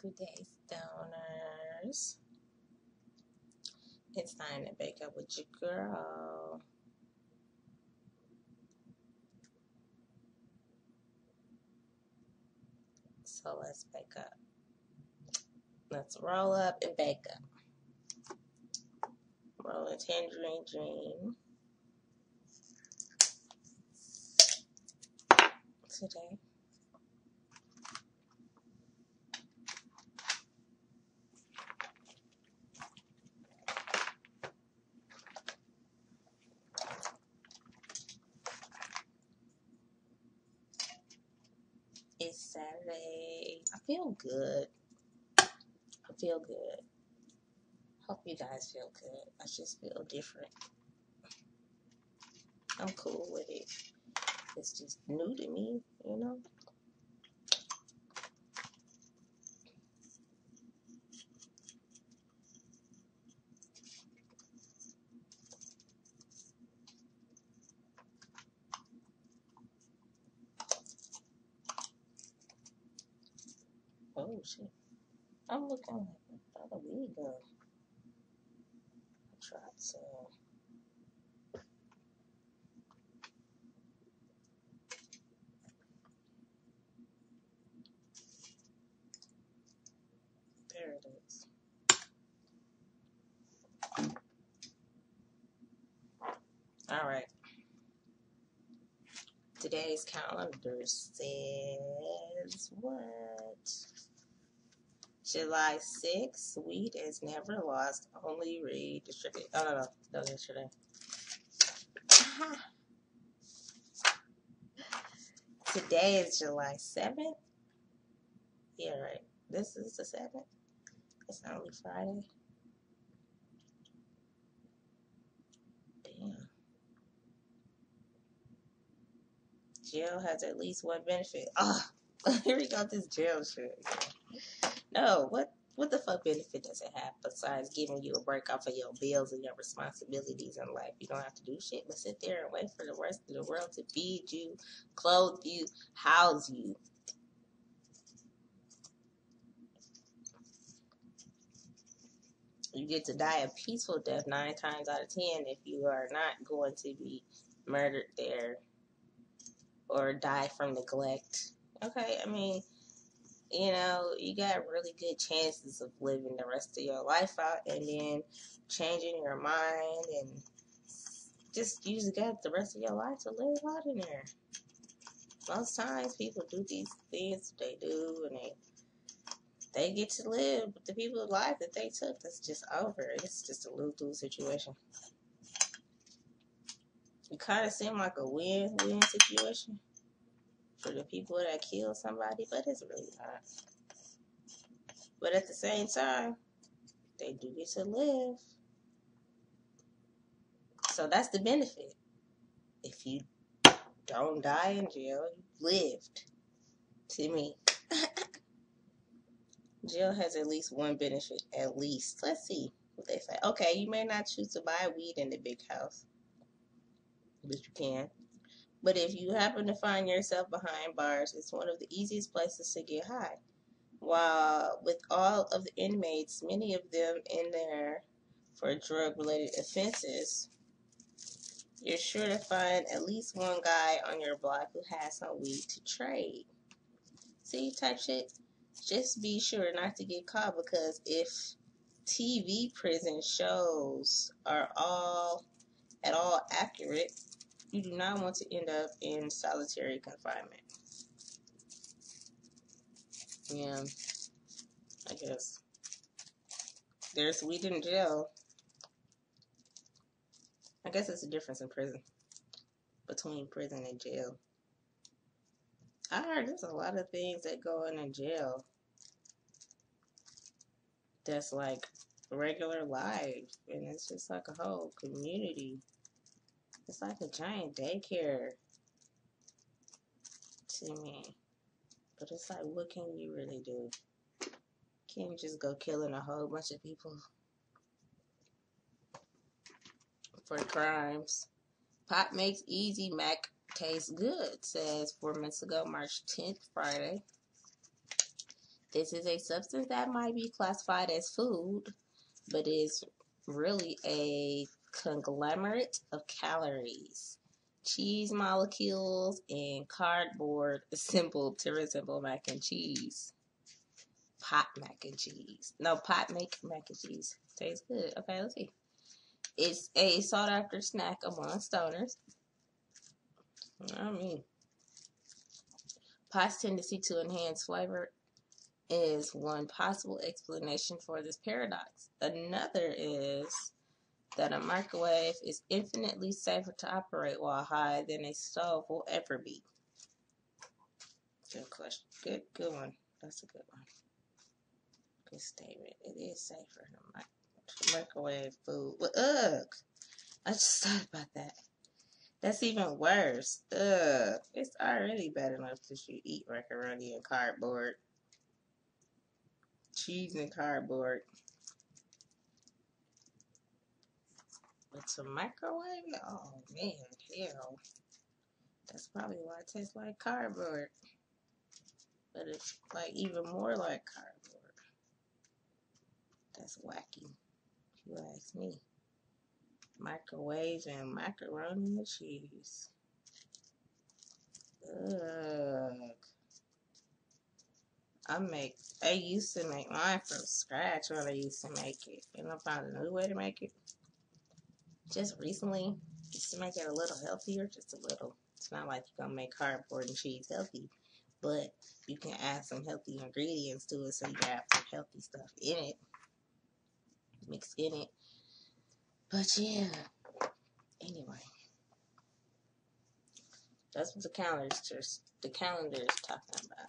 Good day, stoners. It's time to bake up with your girl. So let's bake up. Let's roll up and bake up. Roll a tangerine dream. Today. It's Saturday. I feel good. Hope you guys feel good. I just feel different. I'm cool with it. It's just new to me, you know? Oh, shit. I'm looking like, where the weed go? I tried to. There it is. All right. Today's calendar says what? July 6th, wheat is never lost, only redistributed. Oh, no, yesterday. Today is July 7th. Yeah, right. This is the 7th. It's only Friday. Damn. Jail has at least one benefit. Oh, here we got this jail shit. No, what the fuck benefit does it have besides giving you a break off of your bills and your responsibilities in life? You don't have to do shit but sit there and wait for the rest of the world to feed you, clothe you, house you. You get to die a peaceful death 9 times out of 10 if you are not going to be murdered there or die from neglect. Okay, I mean, you know, you got really good chances of living the rest of your life out and then changing your mind and just you just got the rest of your life to live out in there. Most times people do these things they do and they get to live with the people's life that they took. That's just over. It's just a lose-lose situation. It kind of seemed like a win-win situation for the people that killed somebody, but it's really not. But at the same time, they do get to live. So that's the benefit. If you don't die in jail, you lived. To me. Jail has at least one benefit. At least. Let's see what they say. Okay, you may not choose to buy weed in the big house. But you can. But if you happen to find yourself behind bars, it's one of the easiest places to get high. While with all of the inmates, many of them in there for drug-related offenses, you're sure to find at least one guy on your block who has some weed to trade. See, type shit. Just be sure not to get caught, because if TV prison shows are at all accurate, you do not want to end up in solitary confinement. Yeah, I guess. There's weed in jail. I guess it's a difference in prison. Between prison and jail. I heard there's a lot of things that go on in jail that's like regular life. And it's just like a whole community. It's like a giant daycare to me. But it's like, what can you really do? Can't just go killing a whole bunch of people for crimes. Pot makes Easy Mac taste good, says 4 months ago, March 10th, Friday. This is a substance that might be classified as food, but is really a conglomerate of calories, cheese molecules, and cardboard assembled to resemble mac and cheese. Pot mac and cheese. No, pot make mac and cheese. Tastes good. Okay, let's see. It's a sought after snack among stoners. I mean, pot's tendency to enhance flavor is one possible explanation for this paradox. Another is that a microwave is infinitely safer to operate while high than a stove will ever be. Good question. Good one. That's a good one. Good statement. It is safer than microwave food. But ugh, I just thought about that. That's even worse. Ugh, it's already bad enough that you eat macaroni and cardboard, cheese and cardboard. But to microwave it? Oh man, hell. That's probably why it tastes like cardboard. But it's like even more like cardboard. That's wacky, if you ask me. Microwave and macaroni and cheese. Ugh. I used to make mine from scratch when I used to make it. And I found a new way to make it. Just recently, just to make it a little healthier, just a little. It's not like you're gonna make cardboard and cheese healthy, but you can add some healthy ingredients to it so you have some healthy stuff in it, mixed in it. But yeah, anyway, that's what the calendar is talking about.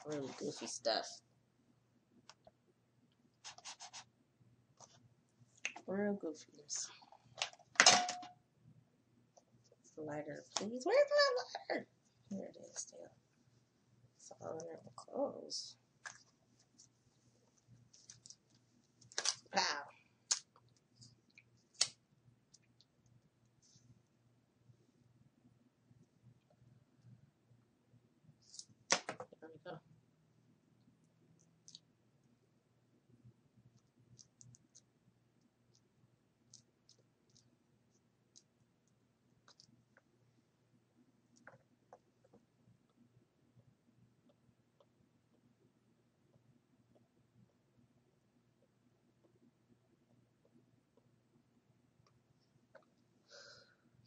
Really goofy stuff. Real goofiness. Lighter, please. Where's my lighter? Here it is still. It's all in my clothes. Pow. There we go.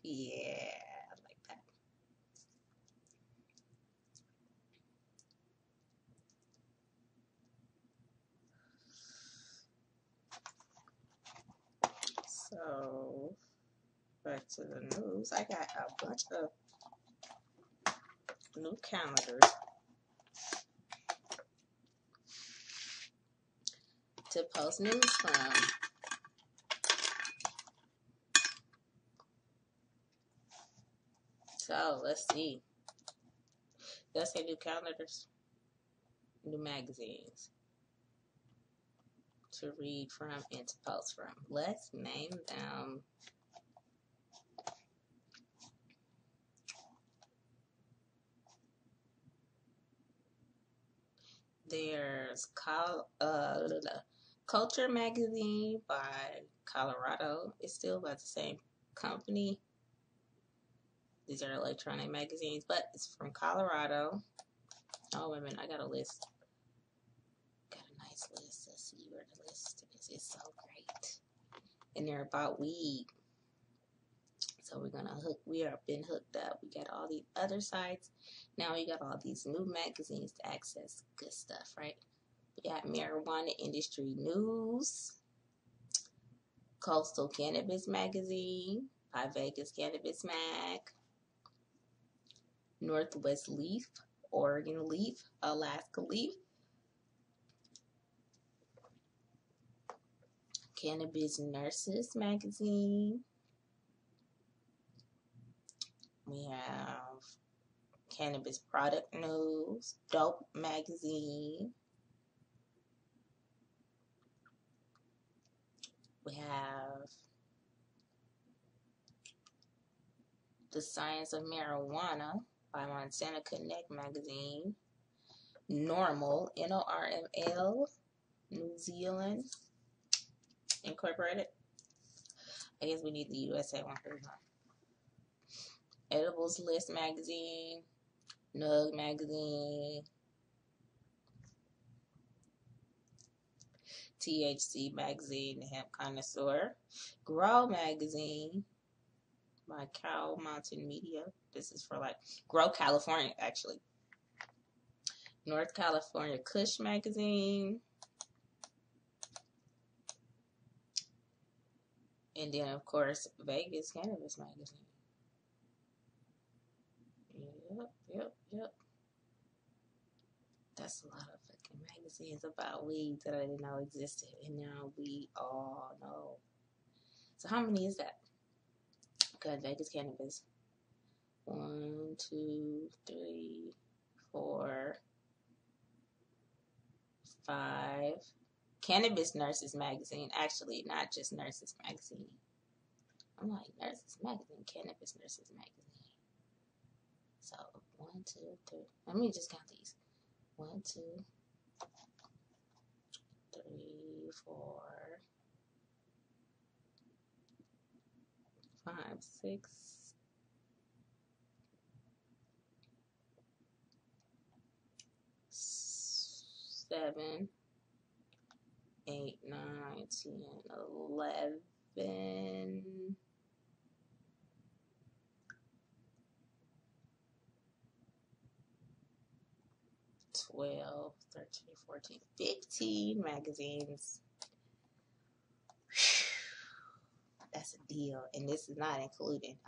Yeah, I like that. So, back to the news. I got a bunch of new calendars to post news from. So, let's see. Let's say new calendars, new magazines to read from and to post from. Let's name them. There's Culture Magazine by Colorado. It's still by the same company. These are electronic magazines, but it's from Colorado. Oh, wait a minute. I got a list. Got a nice list. Let's see where the list is. It's so great. And they're about weed. So we have been hooked up. We got all these other sites. Now we got all these new magazines to access good stuff, right? We got Marijuana Industry News, Coastal Cannabis Magazine by Vegas Cannabis Mag, Northwest Leaf, Oregon Leaf, Alaska Leaf, Cannabis Nurses Magazine. We have Cannabis Product News, Dope Magazine. We have The Science of Marijuana by Montana Connect magazine. Normal, NORML, New Zealand Incorporated. I guess we need the USA one for now. Edibles List magazine, Nug magazine, THC magazine, The Hemp Connoisseur, Grow magazine by Cow Mountain Media. This is for like Grow California, actually. North California Kush magazine. And then, of course, Vegas Cannabis magazine. Yep. That's a lot of fucking magazines about weed that I didn't know existed. And now we all know. So how many is that? Okay, Vegas Cannabis. 1, 2, 3, 4, 5. Cannabis Nurses magazine. Actually, not just Nurses magazine. I'm like, Nurses magazine, Cannabis Nurses magazine. So 1, 2, 3. Let me just count these. 1, 2, 3, 4, 5, 6, 7, 8, 9, 10, 11. 12, 13, 14, 15 magazines. That's a deal. And this is not including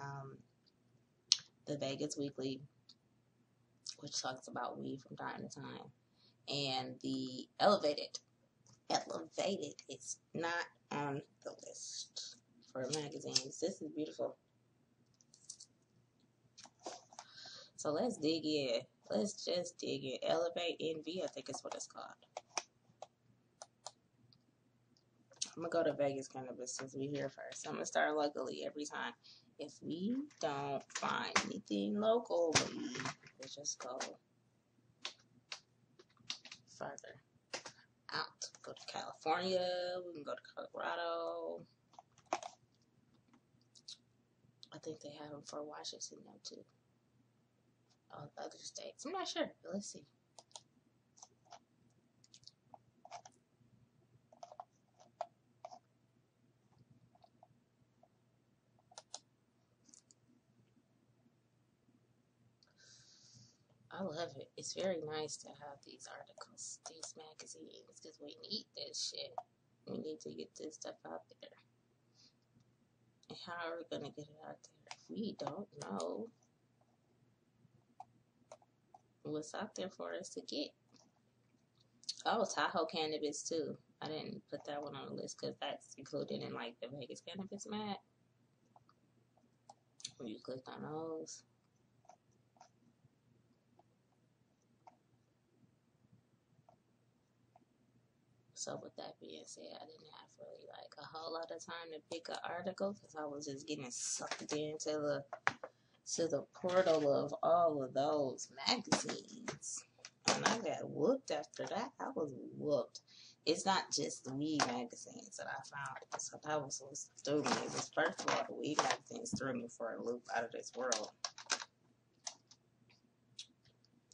the Vegas Weekly, which talks about weed from time to time. And the Elevated is not on the list for magazines. This is beautiful. So let's dig in. Let's just dig in. Elevate NV, I think is what it's called. I'm going to go to Vegas Cannabis since we're here first. I'm going to start locally every time. If we don't find anything locally, we'll just go further out. Go to California. We can go to Colorado. I think they have them for Washington now too. Other states. I'm not sure, but let's see. I love it. It's very nice to have these articles, these magazines, because we need this shit. We need to get this stuff out there. And how are we going to get it out there if we don't know what's out there for us to get? Oh, Tahoe Cannabis too. I didn't put that one on the list because that's included in like the Vegas Cannabis mag. When you clicked on those. So with that being said, I didn't have really like a whole lot of time to pick an article because I was just getting sucked into the portal of all of those magazines. And I got whooped after that. I was whooped. It's not just the weed magazines that I found. So that was what threw me. It was, first of all, the weed magazines threw me for a loop out of this world.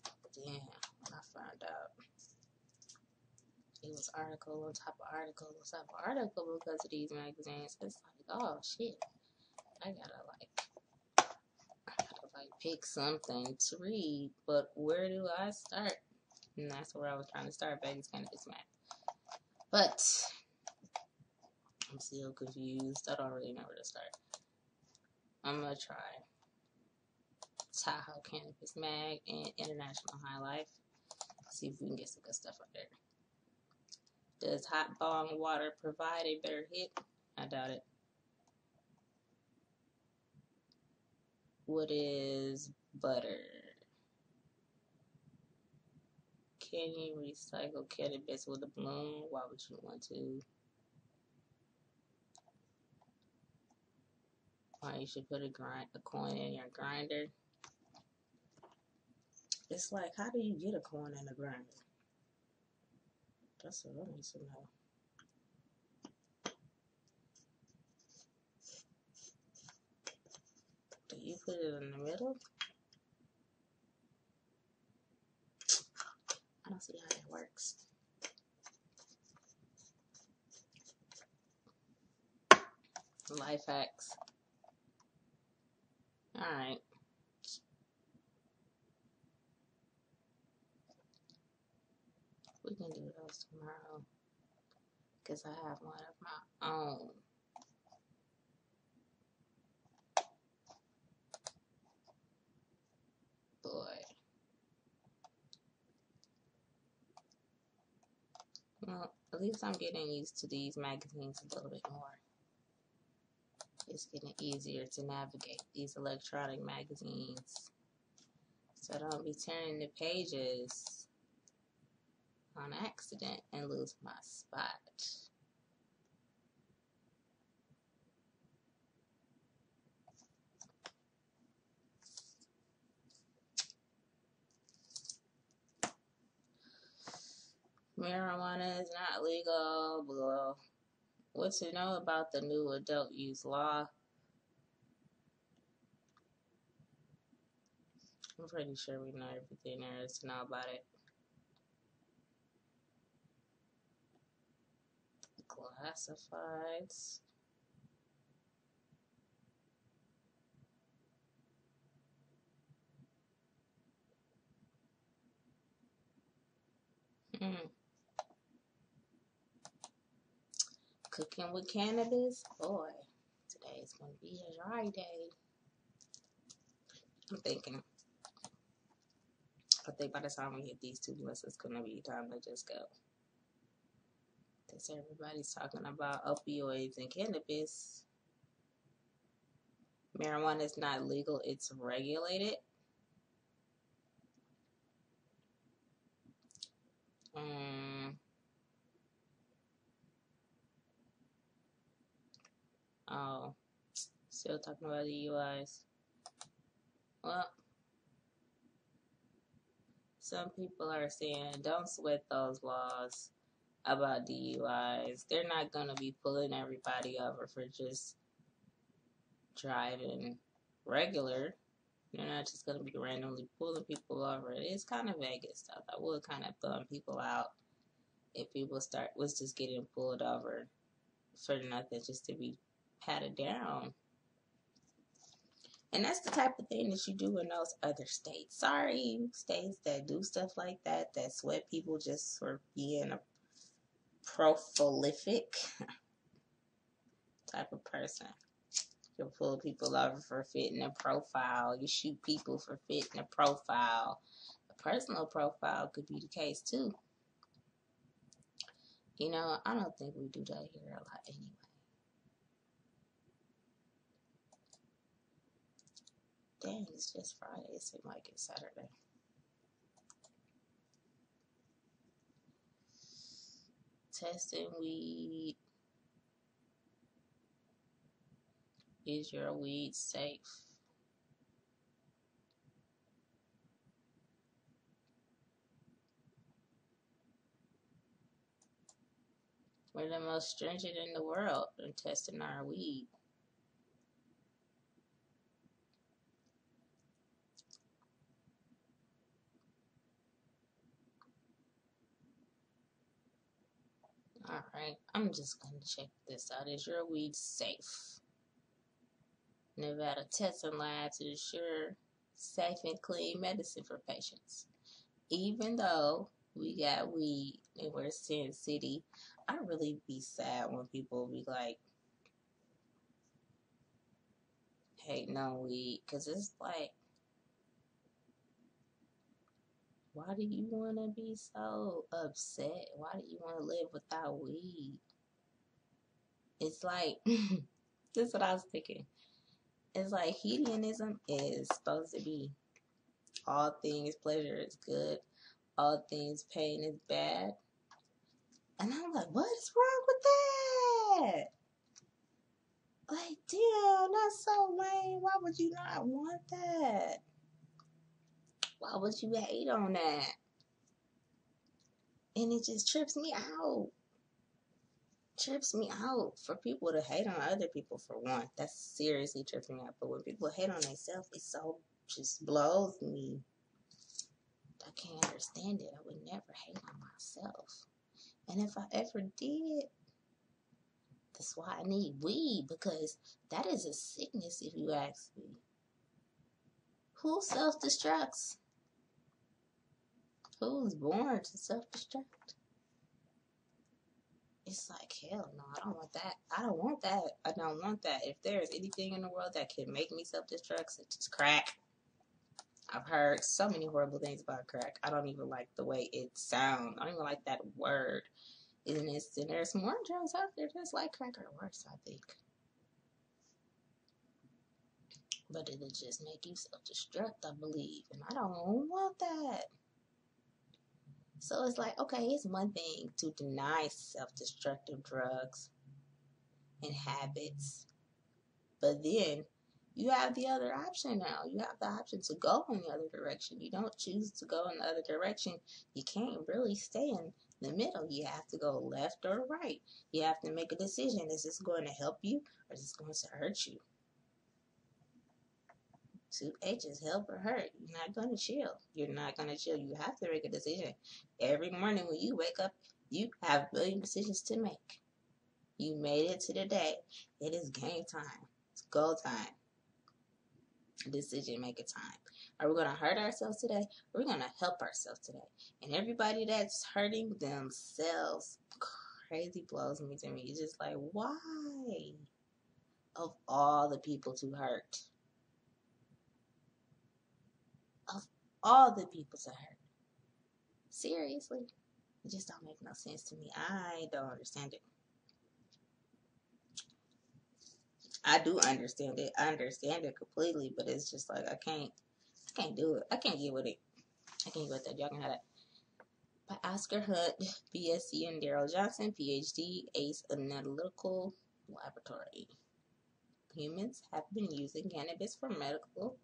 But then when I found out it was article on top of article on top of article because of these magazines, it's like, oh shit. I gotta pick something to read, but where do I start? And that's where I was trying to start. Vegas Cannabis mag. But I'm still confused. I don't really know where to start. I'm gonna try Tahoe Cannabis mag and International High Life. See if we can get some good stuff up there. Does hot bong water provide a better hit? I doubt it. What is butter? Can you recycle cannabis with a bloom? Why would you want to? Why you should put a coin in your grinder? It's like, how do you get a coin in the grinder? That's what I need to know. Do you put it in the middle? I don't see how that works. Life hacks. Alright. We can do those tomorrow. Because I have one of my own. Boy. Well, at least I'm getting used to these magazines a little bit more. It's getting easier to navigate these electronic magazines. So I don't be turning the pages on accident and lose my spot. Marijuana is not legal. Blah. What to know about the new adult use law? I'm pretty sure we know everything there is to know about it. Classifieds. Cooking with cannabis? Boy, today's going to be a dry day. I'm thinking. I think by the time we hit these 2 months, it's going to be time to just go. Because everybody's talking about opioids and cannabis. Marijuana is not legal, it's regulated. Oh, still talking about DUIs. Well, some people are saying don't sweat those laws about DUIs. They're not going to be pulling everybody over for just driving regular. They're not just going to be randomly pulling people over. It's kind of Vegas stuff. I would kind of throw people out if people was just getting pulled over for nothing, just to be patted down. And that's the type of thing that you do in those other states. Sorry, states that do stuff like that, that sweat people just for being a prolific type of person. You pull people over for fitting a profile. You shoot people for fitting a profile. A personal profile could be the case too. You know, I don't think we do that here a lot anyway. Dang, it's just Friday. It seems like it's Saturday. Testing weed. Is your weed safe? We're the most stringent in the world in testing our weed. Alright, I'm just going to check this out. Is your weed safe? Nevada testing lab to ensure safe and clean medicine for patients. Even though we got weed and we're Sin City, I really be sad when people be like, hating on weed. Because it's like, why do you want to be so upset? Why do you want to live without weed? It's like, this is what I was thinking. It's like hedonism is supposed to be all things pleasure is good, all things pain is bad. And I'm like, what is wrong with that? Like, damn, that's so lame. Why would you not want that? Why Why would you hate on that? And it just trips me out. Trips me out for people to hate on other people, for one. That seriously trips me out. But when people hate on themselves, it so just blows me. I can't understand it. I would never hate on myself. And if I ever did, that's why I need weed, because that is a sickness, if you ask me. Who self-destructs? Who's born to self-destruct? It's like, hell no, I don't want that. I don't want that. I don't want that. If there's anything in the world that can make me self-destruct, such as crack. I've heard so many horrible things about crack. I don't even like the way it sounds. I don't even like that word. And there's more drugs out there that's like crack or worse, I think. But it'll just make you self-destruct, I believe. And I don't want that. So it's like, okay, it's one thing to deny self-destructive drugs and habits. But then you have the other option now. You have the option to go in the other direction. You don't choose to go in the other direction. You can't really stay in the middle. You have to go left or right. You have to make a decision. Is this going to help you or is this going to hurt you? Two H's, help or hurt. You're not going to chill. You're not going to chill. You have to make a decision. Every morning when you wake up, you have a billion decisions to make. You made it to the day. It is game time. It's go time. Decision making time. Are we going to hurt ourselves today? Or are we going to help ourselves today? And everybody that's hurting themselves, crazy blows me to me. It's just like, why? Of all the people to hurt. Of all the people to hurt. Seriously? It just don't make no sense to me. I don't understand it. I do understand it. I understand it completely, but it's just like I can't do it. I can't get with it. I can't get with that. Y'all can have that. By Oscar Hunt, BSc, and Daryl Johnson, PhD, ACE Analytical Laboratory. Humans have been using cannabis for medical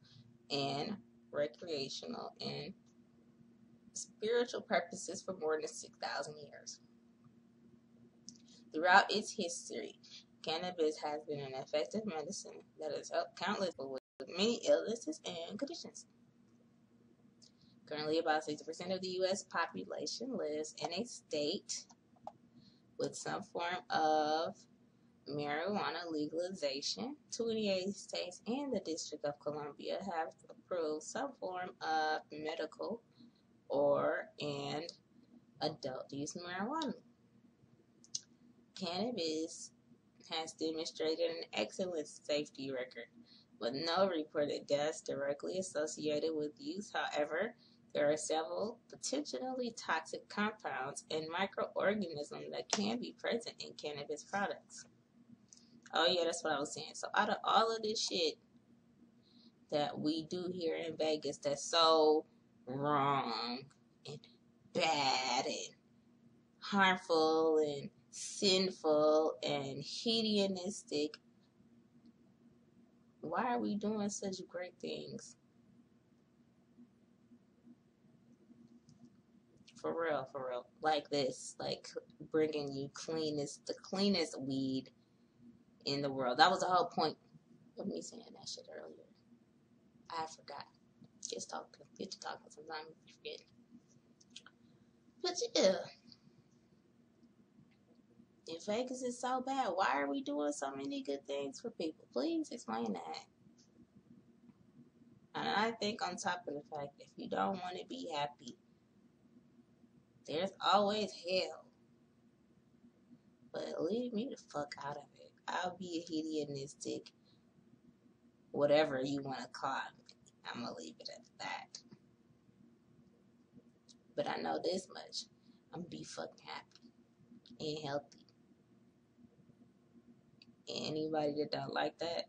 and recreational and spiritual purposes for more than 6,000 years. Throughout its history, cannabis has been an effective medicine that has helped countless people with many illnesses and conditions. Currently, about 60% of the U.S. population lives in a state with some form of marijuana legalization. 28 states and the District of Columbia have approved some form of medical and adult use marijuana. Cannabis has demonstrated an excellent safety record, with no reported deaths directly associated with use. However, there are several potentially toxic compounds and microorganisms that can be present in cannabis products. Oh yeah, that's what I was saying. So out of all of this shit that we do here in Vegas that's so wrong and bad and harmful and sinful and hedonistic, why are we doing such great things? For real. Like this, like bringing you the cleanest weed in the world. That was the whole point of me saying that shit earlier. I forgot. Get to talking sometimes you forget. But yeah, if Vegas is so bad, why are we doing so many good things for people? Please explain that. And I think on top of the fact, if you don't want to be happy, there's always hell. But leave me the fuck out of it. I'll be a hedonistic, whatever you want to call me. I'm going to leave it at that. But I know this much. I'm going to be fucking happy and healthy. And anybody that don't like that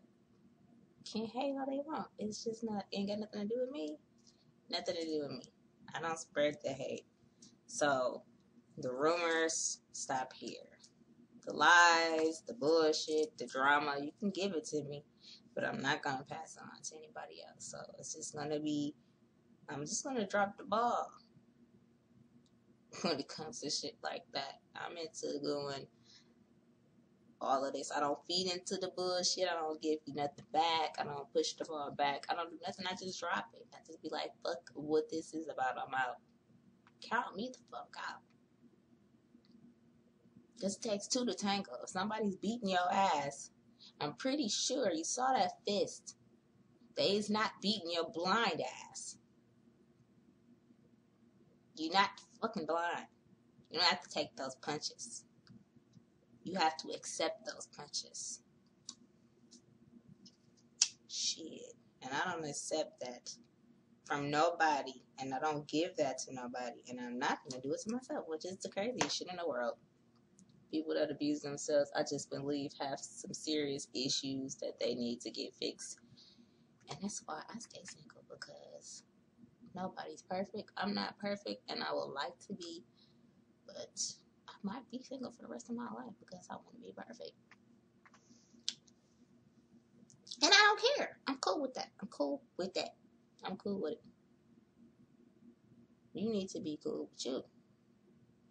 can hate all they want. It's just ain't got nothing to do with me. Nothing to do with me. I don't spread the hate. So, the rumors stop here. The lies, the bullshit, the drama, you can give it to me, but I'm not going to pass it on to anybody else. So it's just going to be I'm just gonna drop the ball when it comes to shit like that. I'm into doing all of this. I don't feed into the bullshit. I don't give you nothing back. I don't push the ball back. I don't do nothing. I just drop it. I just be like, fuck what this is about. I'm out. Count me the fuck out. Just takes two to tango. If somebody's beating your ass, I'm pretty sure you saw that fist. They's not beating your blind ass. You're not fucking blind. You don't have to take those punches. You have to accept those punches. Shit. And I don't accept that from nobody. And I don't give that to nobody. And I'm not going to do it to myself, which is the craziest shit in the world. People that abuse themselves, I just believe, have some serious issues that they need to get fixed. And that's why I stay single, because nobody's perfect. I'm not perfect, and I would like to be, but I might be single for the rest of my life because I want to be perfect. And I don't care. I'm cool with that. I'm cool with that. I'm cool with it. You need to be cool with you.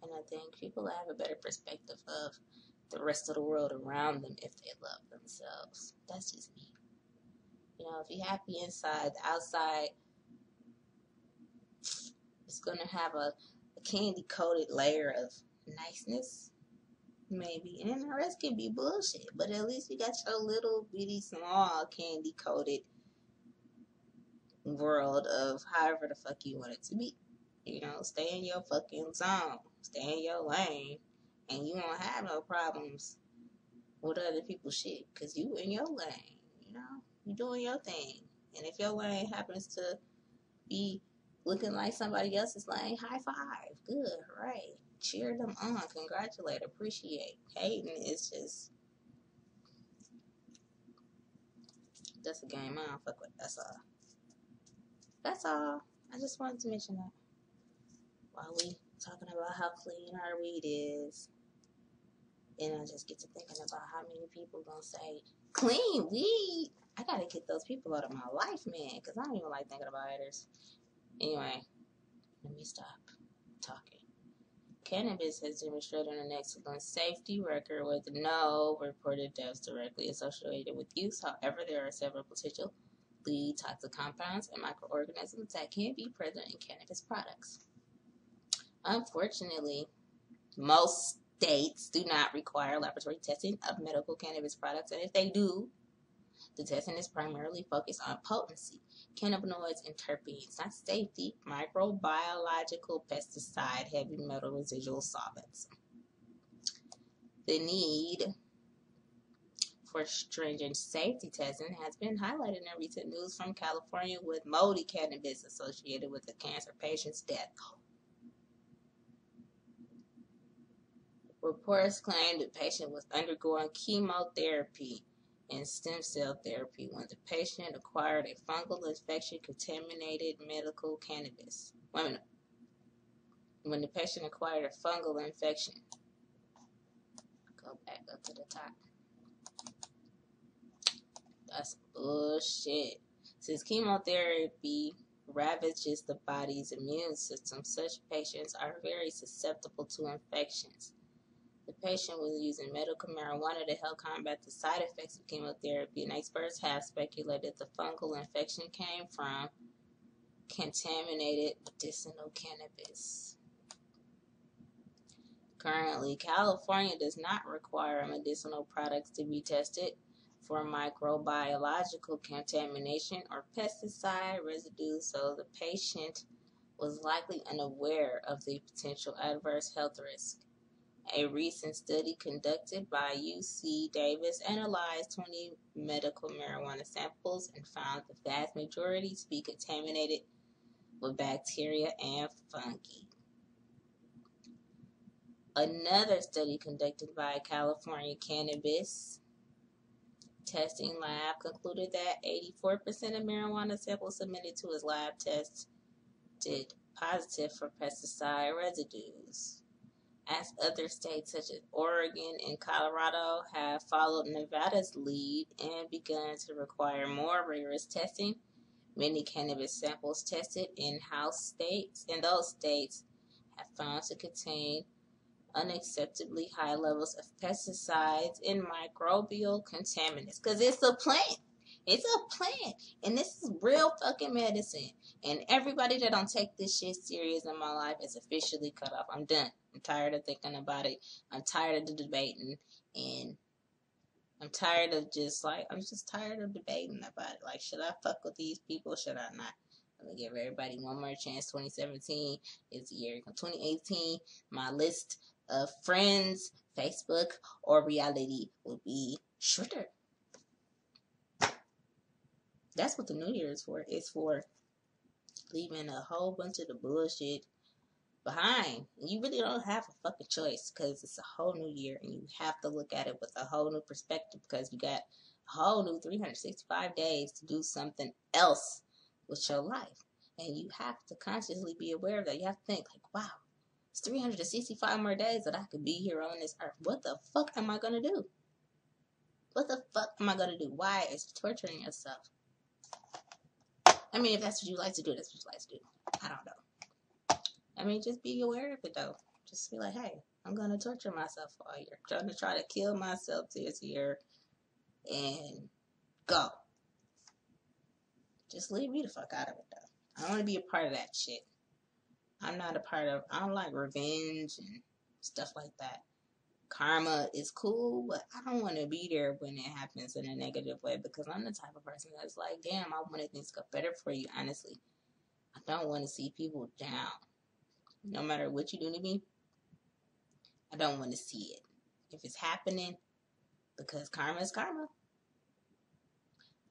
And I think people have a better perspective of the rest of the world around them if they love themselves. That's just me. You know, if you're happy inside, the outside, it's going to have a candy-coated layer of niceness, maybe. And then the rest can be bullshit. But at least you got your little bitty small candy-coated world of however the fuck you want it to be. You know, stay in your fucking zone. Stay in your lane. And you won't have no problems with other people's shit. Because you in your lane. You know? You doing your thing. And if your lane happens to be looking like somebody else's lane, high five. Good, right. Cheer them on. Congratulate. Appreciate. Hating is just... that's a game I don't fuck with. That's all. That's all. I just wanted to mention that. While we talking about how clean our weed is. And I just get to thinking about how many people gonna say, clean weed? I gotta get those people out of my life, man. Because I don't even like thinking about haters. Anyway, let me stop talking. Cannabis has demonstrated an excellent safety record with no reported deaths directly associated with use. However, there are several potential toxic compounds and microorganisms that can be present in cannabis products. Unfortunately, most states do not require laboratory testing of medical cannabis products, and if they do, the testing is primarily focused on potency, cannabinoids, and terpenes, not safety, microbiological, pesticide, heavy metal residual solvents. The need for stringent safety testing has been highlighted in recent news from California, with moldy cannabis associated with a cancer patient's death. Reports claim the patient was undergoing chemotherapy and stem cell therapy when the patient acquired a fungal infection contaminated medical cannabis. When the patient acquired a fungal infection. Go back up to the top. That's bullshit. Since chemotherapy ravages the body's immune system, such patients are very susceptible to infections. The patient was using medical marijuana to help combat the side effects of chemotherapy, and experts have speculated the fungal infection came from contaminated medicinal cannabis. Currently, California does not require medicinal products to be tested for microbiological contamination or pesticide residue, so the patient was likely unaware of the potential adverse health risk. A recent study conducted by UC Davis analyzed 20 medical marijuana samples and found the vast majority to be contaminated with bacteria and fungi. Another study conducted by a California cannabis testing lab concluded that 84% of marijuana samples submitted to its lab tested positive for pesticide residues. As other states such as Oregon and Colorado have followed Nevada's lead and begun to require more rigorous testing, Many cannabis samples tested in those states have found to contain unacceptably high levels of pesticides and microbial contaminants. Because it's a plant. It's a plant. And this is real fucking medicine. And everybody that don't take this shit serious in my life is officially cut off. I'm done. I'm tired of thinking about it. I'm tired of the debating. And I'm tired of I'm just tired of debating about it. Like, should I fuck with these people? Should I not? Let me give everybody one more chance. 2017 is the year. 2018, my list of friends, Facebook, or reality will be shorter. That's what the new year is for. It's for leaving a whole bunch of the bullshit behind. You really don't have a fucking choice because it's a whole new year and you have to look at it with a whole new perspective because you got a whole new 365 days to do something else with your life. And you have to consciously be aware of that. You have to think like, wow, it's 365 more days that I could be here on this earth. What the fuck am I going to do? What the fuck am I going to do? Why is torturing yourself? I mean, if that's what you like to do, that's what you like to do. I don't know. I mean, just be aware of it, though. Just be like, hey, I'm going to torture myself all year. I'm trying to try to kill myself this year and go. Just leave me the fuck out of it, though. I don't want to be a part of that shit. I don't like revenge and stuff like that. Karma is cool, but I don't want to be there when it happens in a negative way because I'm the type of person that's like, damn, I wanted things to go better for you, honestly. I don't want to see people down. No matter what you do to me, I don't want to see it. If it's happening, because karma is karma,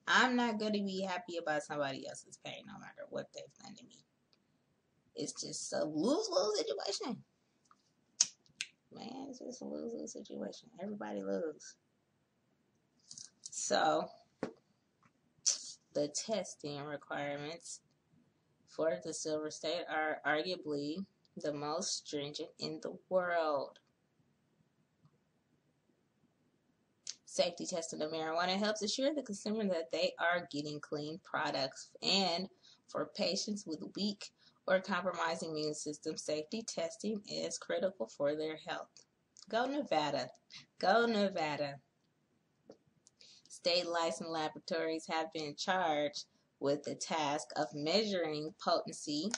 I'm not going to be happy about somebody else's pain no matter what they've done to me. It's just a lose-lose situation. Man, it's just a lose-lose situation. Everybody lose. So, the testing requirements for the Silver State are arguably the most stringent in the world. Safety testing of marijuana helps assure the consumer that they are getting clean products. And for patients with weak or compromised immune system, safety testing is critical for their health. Go Nevada. Go Nevada. State licensed laboratories have been charged with the task of measuring potency,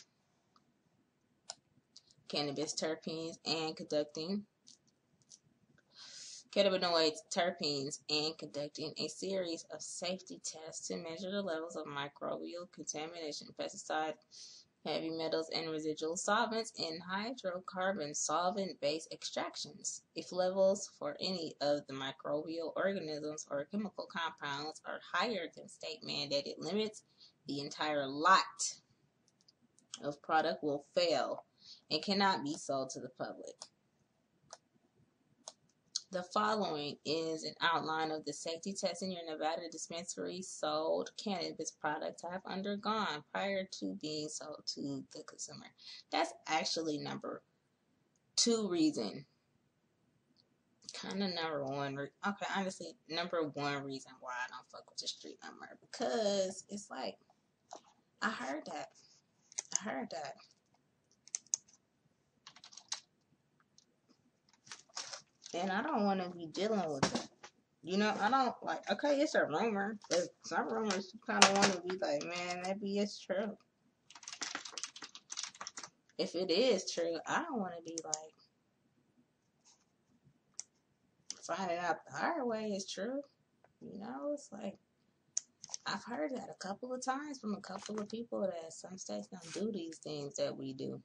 cannabis terpenes, and conducting cannabinoids, terpenes, and conducting a series of safety tests to measure the levels of microbial contamination, pesticides, heavy metals, and residual solvents in hydrocarbon solvent-based extractions. If levels for any of the microbial organisms or chemical compounds are higher than state-mandated limits, the entire lot of product will fail and cannot be sold to the public. The following is an outline of the safety testing your Nevada dispensary sold cannabis products have undergone prior to being sold to the consumer. That's actually number 2 reason. Kind of number 1. Okay, honestly, number 1 reason why I don't fuck with the street no more. Because it's like, I heard that. And I don't want to be dealing with it. You know, I don't like, okay, it's a rumor, but some rumors you kind of want to be like, man, maybe it's true. If it is true, I don't want to be like, finding out the hard way is true. You know, it's like, I've heard that a couple of times from a couple of people that some states don't do these things that we do.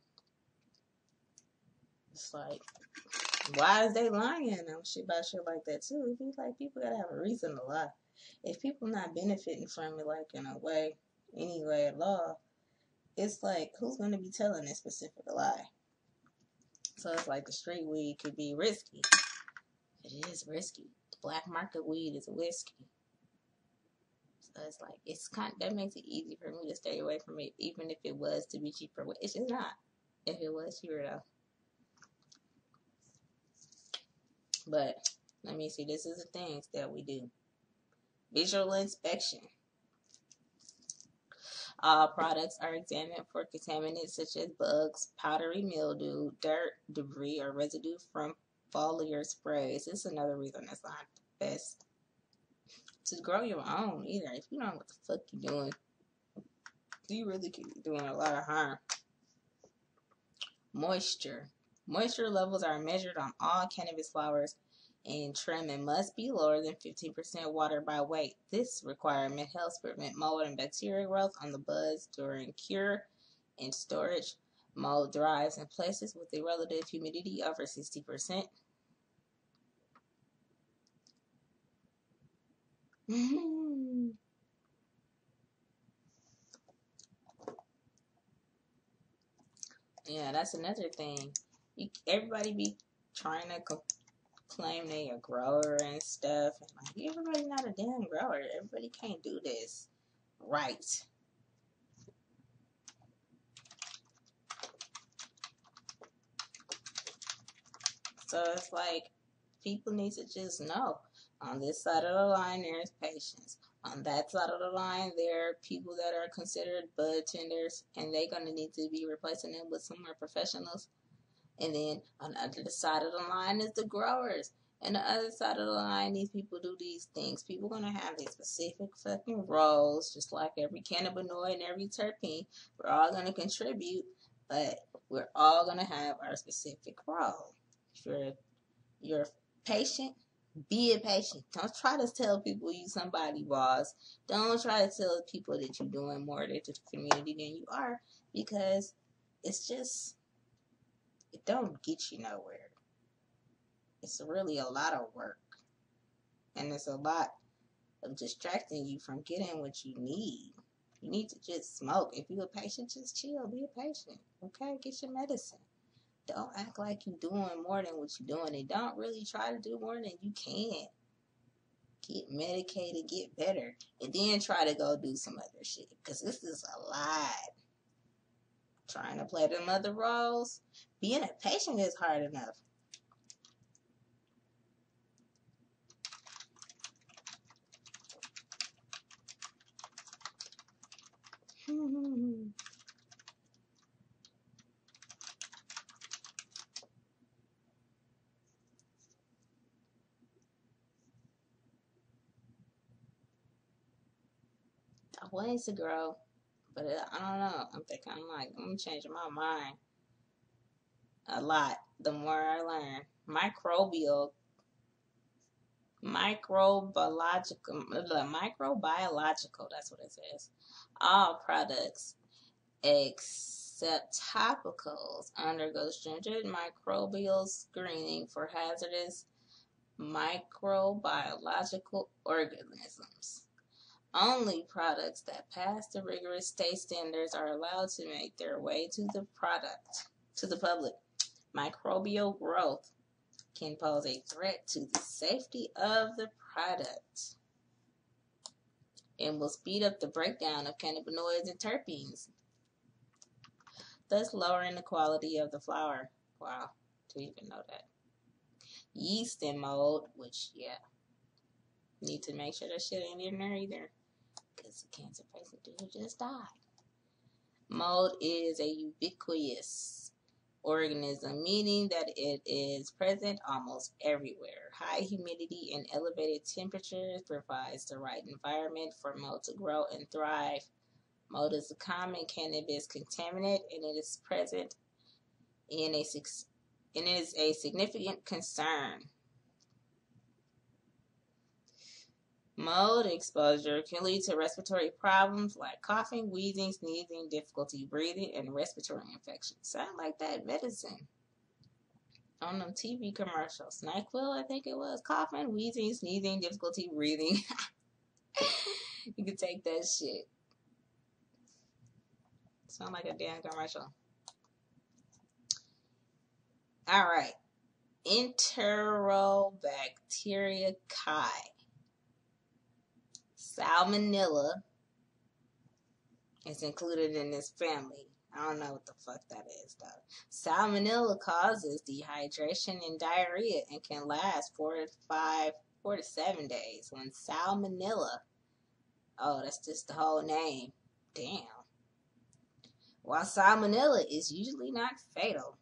It's like, why is they lying about shit like that too? It'd be like, people gotta have a reason to lie. If people not benefiting from it, like in a way, any way at all, it's like, who's gonna be telling this specific lie? So it's like the street weed could be risky. It is risky. Black market weed is whiskey. So it's like, that makes it easy for me to stay away from it, even if it was to be cheaper. It's just not. If it was cheaper though. But let me see. This is the things that we do. Visual inspection. All products are examined for contaminants such as bugs, powdery mildew, dirt, debris, or residue from foliar sprays. This is another reason it's not the best to grow your own either. If you don't know what the fuck you're doing, you really could be doing a lot of harm. Moisture. Moisture levels are measured on all cannabis flowers and trim and must be lower than 15% water by weight. This requirement helps prevent mold and bacterial growth on the buds during cure and storage. Mold thrives in places with a relative humidity over 60%. Yeah, that's another thing. Everybody be trying to claim they a grower and stuff. And like, everybody not a damn grower. Everybody can't do this right. So it's like people need to just know on this side of the line there's patients. On that side of the line there are people that are considered bud tenders and they're gonna need to be replacing them with some more professionals. And then on the other side of the line is the growers. And the other side of the line, these people do these things. People gonna have these specific fucking roles, just like every cannabinoid and every terpene. We're all gonna contribute, but we're all gonna have our specific role. If you're a patient, be a patient. Don't try to tell people you somebody boss. Don't try to tell people that you're doing more to the community than you are, because it's just, it don't get you nowhere. It's really a lot of work, and it's a lot of distracting you from getting what you need. You need to just smoke. If you're a patient, just chill. Be a patient. Okay? Get your medicine. Don't act like you're doing more than what you're doing, and don't really try to do more than you can. Get medicated, get better, and then try to go do some other shit, because this is a lot. Trying to play them other roles. Being a patient is hard enough. I wanted to grow, but I don't know. I'm changing my mind a lot the more I learn. Microbiological, that's what it says. All products except topicals undergo stringent microbial screening for hazardous microbiological organisms. Only products that pass the rigorous state standards are allowed to make their way to the public. Microbial growth can pose a threat to the safety of the product and will speed up the breakdown of cannabinoids and terpenes, thus lowering the quality of the flower. Wow, to even know that. Yeast and mold, which, yeah, need to make sure that shit ain't in there either, because the cancer patient dude just died. Mold is a ubiquitous organism, meaning that it is present almost everywhere. High humidity and elevated temperatures provides the right environment for mold to grow and thrive. Mold is a common cannabis contaminant, and it is present and is a significant concern. Mold exposure can lead to respiratory problems like coughing, wheezing, sneezing, difficulty breathing, and respiratory infections. Sound like that medicine on them TV commercials. NyQuil, I think it was. Coughing, wheezing, sneezing, difficulty breathing. You can take that shit. Sound like a damn commercial. Alright. Enterobacteriaceae. Salmonella is included in this family. I don't know what the fuck that is, though. Salmonella causes dehydration and diarrhea and can last 4 to 7 days. When salmonella, oh, that's just the whole name. Damn. while salmonella is usually not fatal.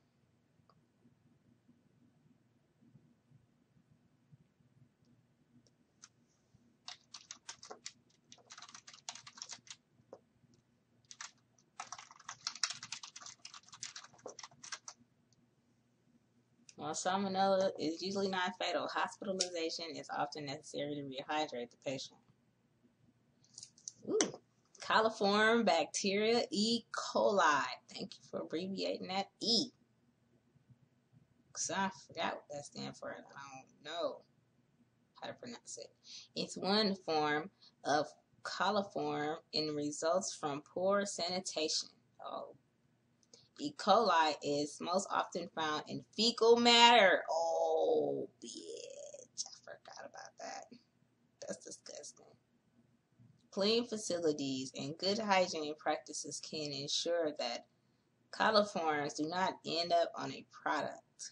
While salmonella is usually not fatal, hospitalization is often necessary to rehydrate the patient. Ooh. Coliform bacteria E. coli. Thank you for abbreviating that E. Because I forgot what that stands for. I don't know how to pronounce it. It's one form of coliform and results from poor sanitation. Oh. E. coli is most often found in fecal matter. Oh, bitch. I forgot about that. That's disgusting. Clean facilities and good hygiene practices can ensure that coliforms do not end up on a product.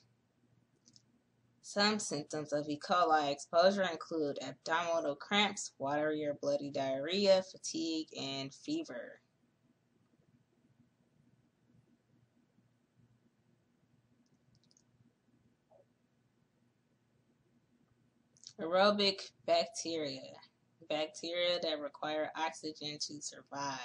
Some symptoms of E. coli exposure include abdominal cramps, watery or bloody diarrhea, fatigue, and fever. Aerobic bacteria. Bacteria that require oxygen to survive.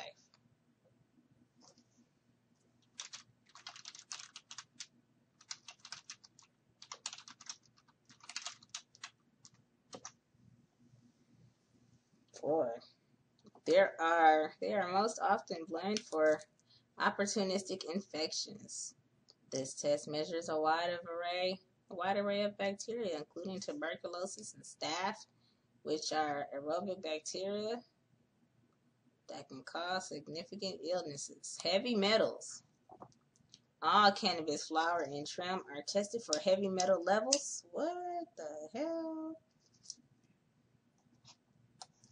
Boy, they are most often blamed for opportunistic infections. This test measures a wide array of bacteria, including tuberculosis and staph, which are aerobic bacteria that can cause significant illnesses. Heavy metals. All cannabis flower and trim are tested for heavy metal levels. What the hell?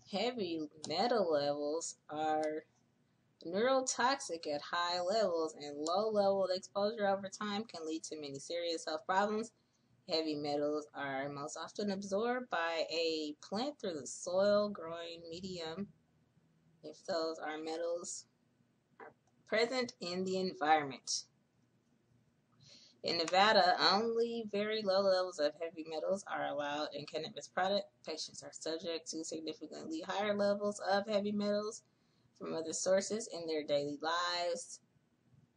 Heavy metal levels are neurotoxic at high levels, and low-level exposure over time can lead to many serious health problems. Heavy metals are most often absorbed by a plant through the soil-growing medium. If those are metals are present in the environment. In Nevada, only very low levels of heavy metals are allowed in cannabis product. Patients are subject to significantly higher levels of heavy metals from other sources in their daily lives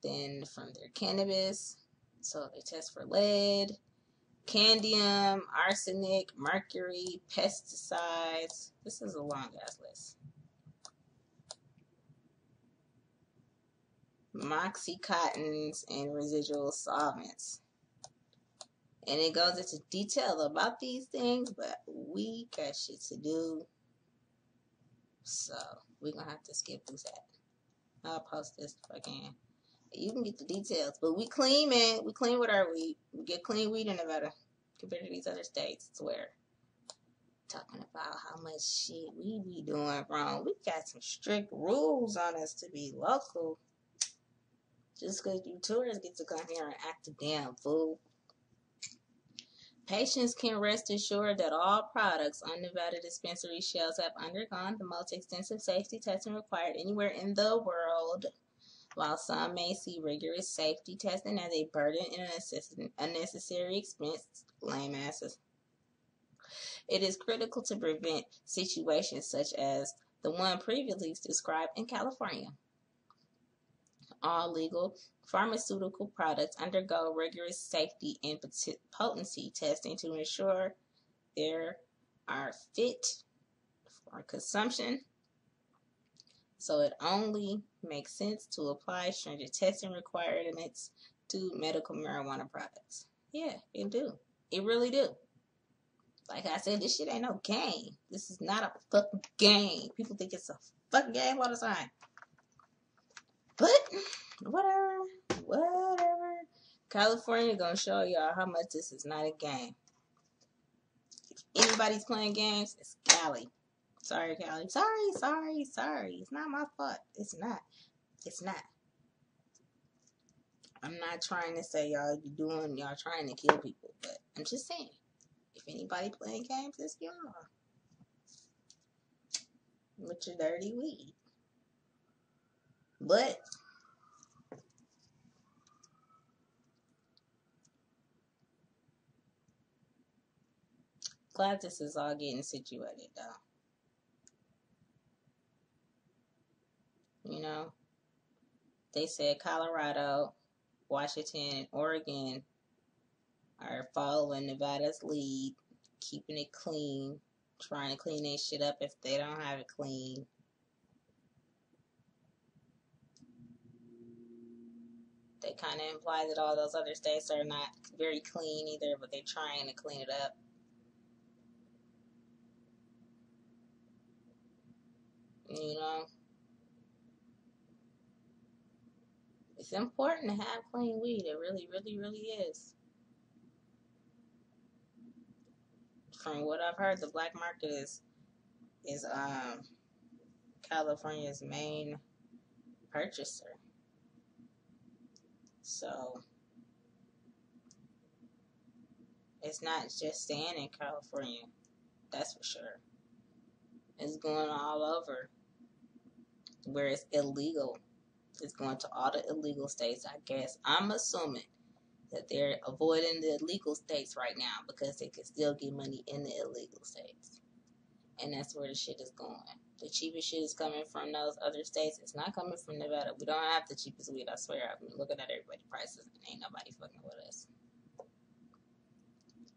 than from their cannabis. So they test for lead, cadmium, arsenic, mercury, pesticides. This is a long ass list. Moxicotins and residual solvents. And it goes into detail about these things, but we got shit to do. So we're gonna have to skip through that. I'll post this if I can. You can get the details. But we clean, man. We clean with our weed. We get clean weed in Nevada compared to these other states. I swear. Talking about how much shit we be doing wrong. We got some strict rules on us to be local. Just because you tourists get to come here and act a damn fool. Patients can rest assured that all products on Nevada dispensary shelves have undergone the most extensive safety testing required anywhere in the world. While some may see rigorous safety testing as a burden and a necessary expense, lame asses, it is critical to prevent situations such as the one previously described in California. All legal pharmaceutical products undergo rigorous safety and potency testing to ensure they are fit for consumption. So it only makes sense to apply stringent testing requirements to medical marijuana products. Yeah, it do. It really do. Like I said, this shit ain't no game. This is not a fucking game. People think it's a fucking game all the time. But whatever. California gonna show y'all how much this is not a game. If anybody's playing games, it's Cali. Sorry, Cali. Sorry. It's not my fault. It's not. I'm not trying to say y'all trying to kill people, but I'm just saying, if anybody playing games, it's y'all. With your dirty weed. But glad this is all getting situated, though. You know, they said Colorado, Washington, and Oregon are following Nevada's lead, keeping it clean, trying to clean their shit up if they don't have it clean. They kind of imply that all those other states are not very clean either, but they're trying to clean it up. You know, it's important to have clean weed. It really, really, really is. From what I've heard, the black market is California's main purchaser. So it's not just staying in California, that's for sure. It's going all over where it's illegal. It's going to all the illegal states, I guess. I'm assuming that they're avoiding the illegal states right now because they can still get money in the illegal states. And that's where the shit is going. The cheapest shit is coming from those other states. It's not coming from Nevada. We don't have the cheapest weed, I swear. I've been looking at everybody's prices and ain't nobody fucking with us.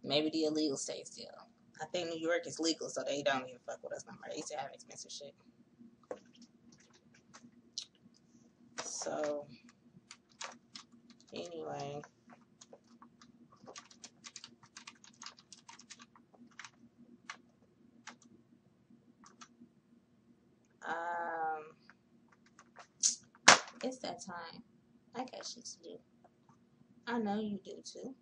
Maybe the illegal states still. I think New York is legal, so they don't even fuck with us no more. They used to have expensive shit. So, anyway. It's that time. I got shit to do. I know you do too.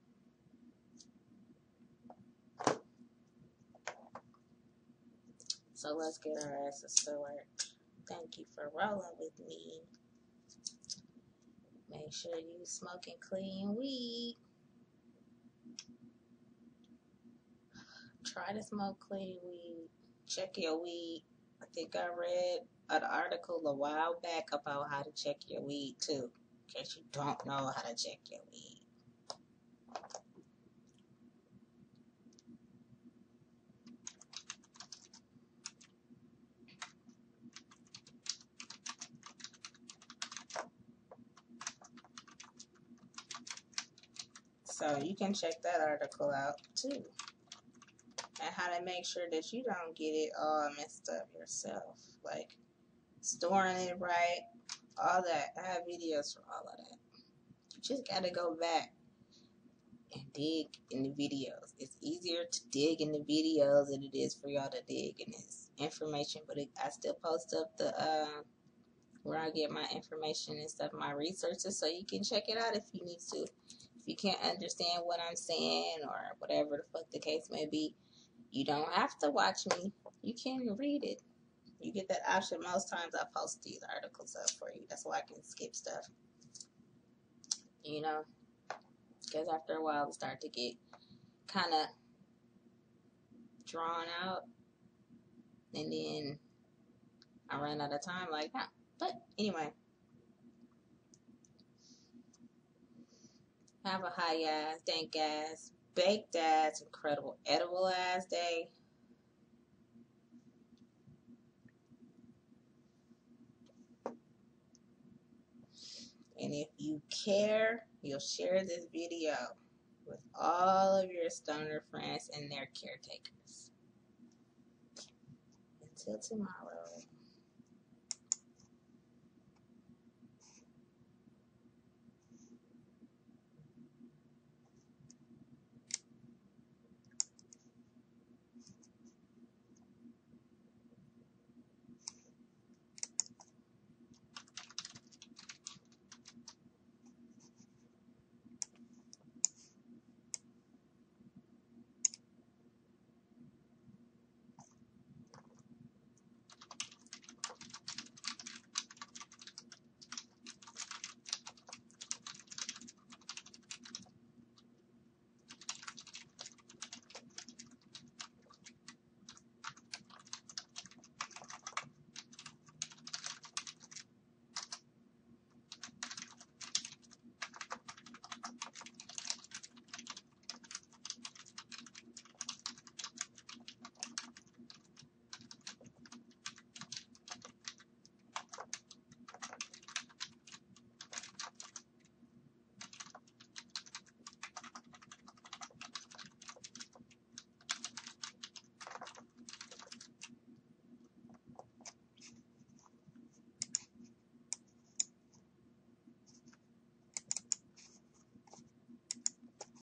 So let's get our asses to work. Thank you for rolling with me. Make sure you smoking clean weed. Try to smoke clean weed. Check your weed. I think I read an article a while back about how to check your weed too, in case you don't know how to check your weed. So you can check that article out too. And how to make sure that you don't get it all messed up yourself. Like storing it right, all that. I have videos for all of that. You just gotta go back and dig in the videos. It's easier to dig in the videos than it is for y'all to dig in this information. But I still post up the where I get my information and stuff, my researches, so you can check it out if you need to. If you can't understand what I'm saying or whatever the fuck the case may be, you don't have to watch me. You can read it. You get that option. Most times I post these articles up for you. That's why I can skip stuff. You know? Because after a while, it start to get kind of drawn out. And then I run out of time like that. But anyway. Have a high ass, dank ass, baked ass, incredible edible ass day. And if you care, you'll share this video with all of your stoner friends and their caretakers. Until tomorrow.